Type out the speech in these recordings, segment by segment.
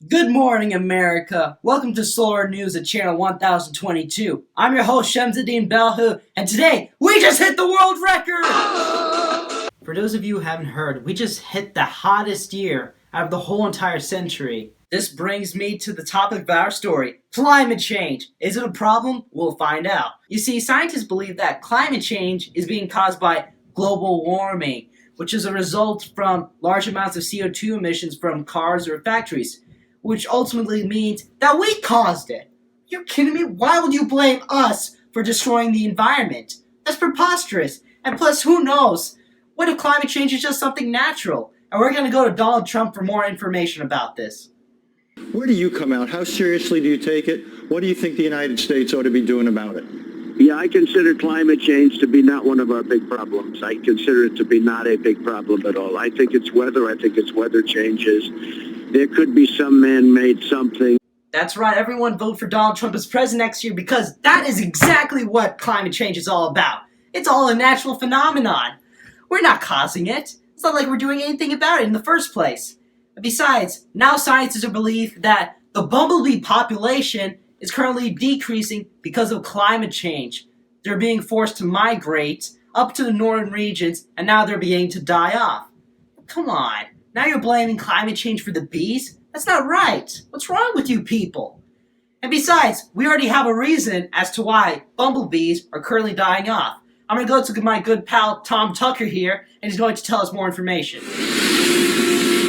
Good morning, America. Welcome to Solar News at Channel 1022. I'm your host, Shamsuddin Belhu, and today, we just hit the world record! For those of you who haven't heard, we just hit the hottest year out of the whole entire century. This brings me to the topic of our story, climate change. Is it a problem? We'll find out. You see, scientists believe that climate change is being caused by global warming, which is a result from large amounts of CO2 emissions from cars or factories, which ultimately means that we caused it. You're kidding me? Why would you blame us for destroying the environment? That's preposterous. And plus, who knows? What if climate change is just something natural? And we're going to go to Donald Trump for more information about this. Where do you come out? How seriously do you take it? What do you think the United States ought to be doing about it? Yeah, I consider climate change to be not one of our big problems. I consider it to be not a big problem at all. I think it's weather. I think it's weather changes. There could be some man-made something. That's right, everyone vote for Donald Trump as president next year because that is exactly what climate change is all about. It's all a natural phenomenon. We're not causing it. It's not like we're doing anything about it in the first place. Besides, now scientists believe that the bumblebee population is currently decreasing because of climate change. They're being forced to migrate up to the northern regions, and now they're beginning to die off. Come on. Now you're blaming climate change for the bees? That's not right. What's wrong with you people? And besides, we already have a reason as to why bumblebees are currently dying off. I'm going to go to my good pal Tom Tucker here, and he's going to tell us more information.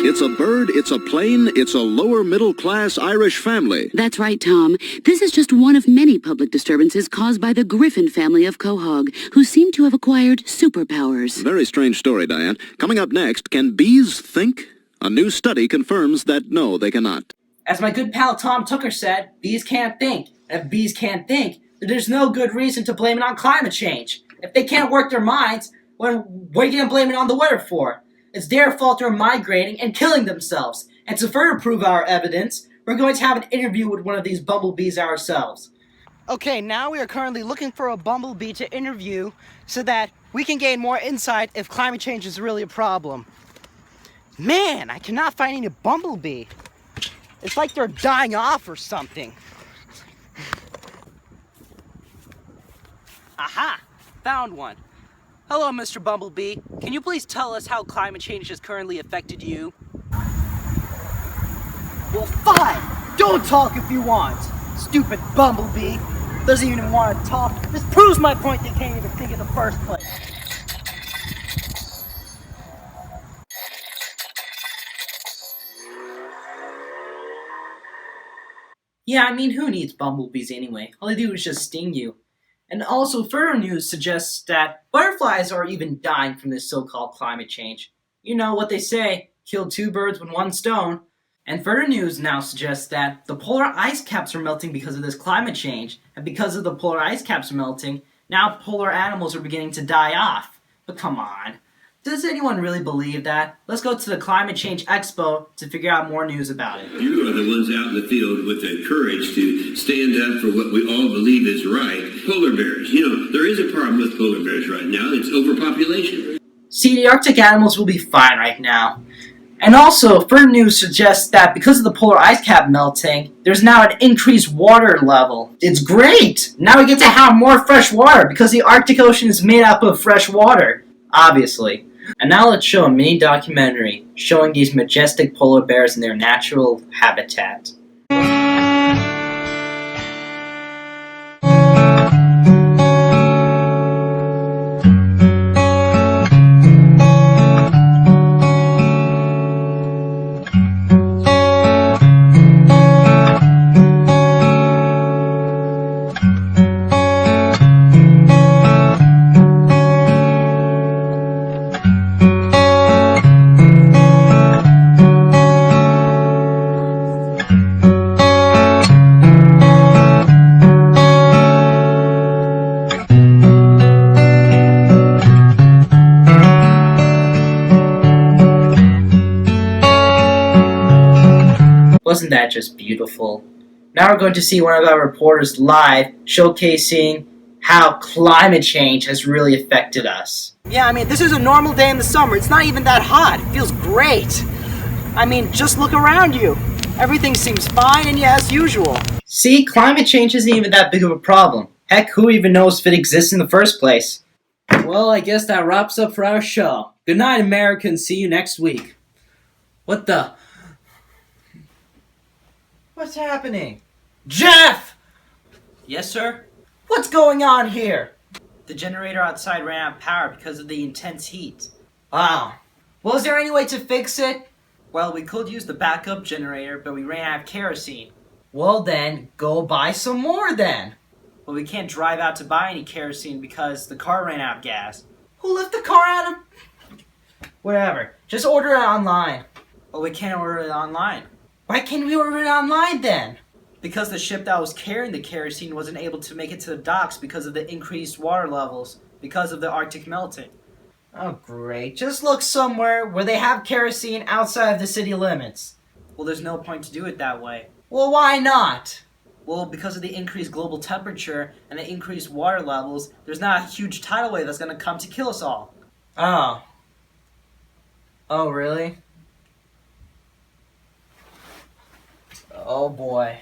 It's a bird, it's a plane, it's a lower middle class Irish family. That's right, Tom. This is just one of many public disturbances caused by the Griffin family of quahog, who seem to have acquired superpowers. Very strange story, Diane. Coming up next, can bees think? A new study confirms that no, they cannot. As my good pal Tom Tucker said, bees can't think. And if bees can't think, then there's no good reason to blame it on climate change. If they can't work their minds, what are you going to blame it on the weather for? It's their fault they're migrating and killing themselves. And to further prove our evidence, we're going to have an interview with one of these bumblebees ourselves. Okay, now we are currently looking for a bumblebee to interview so that we can gain more insight if climate change is really a problem. Man, I cannot find any bumblebee. It's like they're dying off or something. Aha! Found one. Hello, Mr. Bumblebee. Can you please tell us how climate change has currently affected you? Well, fine! Don't talk if you want! Stupid Bumblebee! Doesn't even want to talk. This proves my point they can't even think in the first place. Yeah, I mean, who needs bumblebees anyway? All they do is just sting you. And also, further news suggests that butterflies are even dying from this so-called climate change. You know what they say, kill two birds with one stone. And further news now suggests that the polar ice caps are melting because of this climate change. And because of the polar ice caps melting, now polar animals are beginning to die off. But come on. Does anyone really believe that? Let's go to the Climate Change Expo to figure out more news about it. You are the ones out in the field with the courage to stand up for what we all believe is right. Polar bears. You know, there is a problem with polar bears right now. It's overpopulation. See, the Arctic animals will be fine right now. And also, further news suggests that because of the polar ice cap melting, there's now an increased water level. It's great! Now we get to have more fresh water because the Arctic Ocean is made up of fresh water. Obviously. And now let's show a mini documentary showing these majestic polar bears in their natural habitat. Wasn't that just beautiful? Now we're going to see one of our reporters live showcasing how climate change has really affected us. Yeah, I mean, this is a normal day in the summer. It's not even that hot. It feels great. I mean, just look around you. Everything seems fine and as usual. See, climate change isn't even that big of a problem. Heck, who even knows if it exists in the first place? Well, I guess that wraps up for our show. Good night, America, and see you next week. What the? What's happening? Jeff! Yes, sir? What's going on here? The generator outside ran out of power because of the intense heat. Wow. Well, is there any way to fix it? Well, we could use the backup generator, but we ran out of kerosene. Well then, go buy some more then. Well, we can't drive out to buy any kerosene because the car ran out of gas. Who left the car out of... Whatever. Just order it online. Well, we can't order it online. Why can't we order it online then? Because the ship that was carrying the kerosene wasn't able to make it to the docks because of the increased water levels, because of the Arctic melting. Oh, great. Just look somewhere where they have kerosene outside of the city limits. Well, there's no point to do it that way. Well, why not? Well, because of the increased global temperature and the increased water levels, there's not a huge tidal wave that's going to come to kill us all. Oh. Oh, really? Oh, boy.